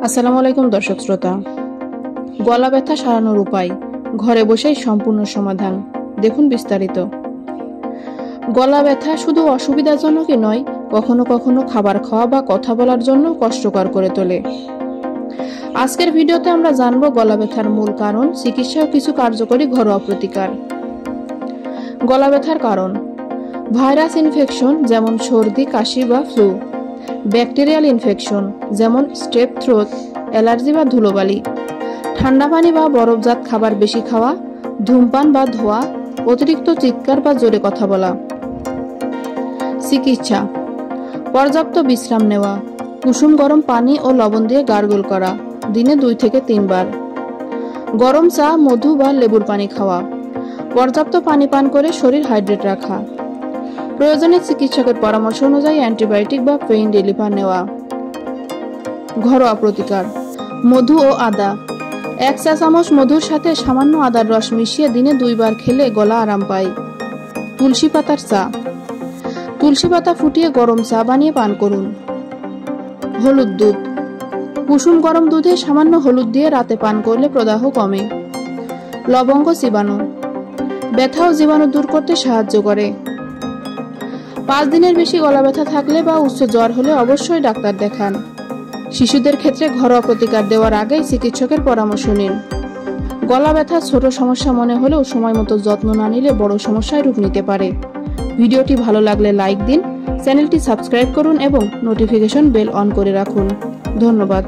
আসসালামু আলাইকুম দর্শক শ্রোতা। গলা ব্যথা সারানোর উপায়, ঘরে বসেই সম্পূর্ণ সমাধান। দেখুন বিস্তারিত। গলা ব্যথা শুধু অসুবিধাজনকই নয়, কখনো কখনো খাবার খাওয়া বা কথা বলার জন্য কষ্টকর করে তোলে। আজকের ভিডিওতে আমরা জানবো গলা ব্যথার মূল কারণ, চিকিৎসা ও কিছু কার্যকরী ঘরোয়া প্রতিকার। গলা ব্যথার কারণ: ভাইরাস ইনফেকশন যেমন সর্দি, কাশি বা ফ্লু, ব্যাকটেরিয়াল ইনফেকশন যেমন স্ট্রেপ থ্রোট, অ্যালার্জি বা ধুলোবালি, ঠান্ডা পানি বা বরফজাত খাবার বেশি খাওয়া, ধূমপান বা ধোঁয়া, অতিরিক্ত চিৎকার বা জোরে কথা বলা। চিকিৎসা: পর্যাপ্ত বিশ্রাম নেওয়া, কুসুম গরম পানি ও লবণ দিয়ে গার্গল করা, দিনে 2 থেকে 3 বার। গরম চা, মধু বা লেবুর পানি খাওয়া, পর্যাপ্ত পানি পান করে শরীর হাইড্রেট রাখা। প্রয়োজনে চিকিৎসকের পরামর্শ অনুযায়ী অ্যান্টিবায়োটিক বা পেইন রিলিফার নেওয়া। ঘরোয়া প্রতিকার: মধু ও আদা, 1 চা চামচ মধুর সাথে সামান্য আদার রস মিশিয়ে দিনে 2 বার খেলে গলা আরাম পায়। তুলসী পাতার চা, তুলসী পাতা ফুটিয়ে গরম চা বানিয়ে পান করুন। হলুদ দুধ, কুসুম গরম দুধে সামান্য হলুদ দিয়ে রাতে পান করলে প্রদাহ কমে। লবঙ্গ চিবানো, ব্যথা ও জীবাণু দূর করতে সাহায্য করে। 5 দিনের বেশি গলা ব্যথা থাকলে বা উচ্চ জ্বর হলে অবশ্যই ডাক্তার দেখান। শিশুদের ক্ষেত্রে ঘরোয়া প্রতিকার দেওয়ার আগেই চিকিৎসকের পরামর্শ নিন। গলা ব্যথা ছোট সমস্যা মনে হলেও সময় মতো যত্ন না নিলে বড় সমস্যায় রূপ নিতে পারে। ভিডিওটি ভালো লাগলে লাইক দিন, চ্যানেলটি সাবস্ক্রাইব করুন এবং নোটিফিকেশন বেল অন করে রাখুন। ধন্যবাদ।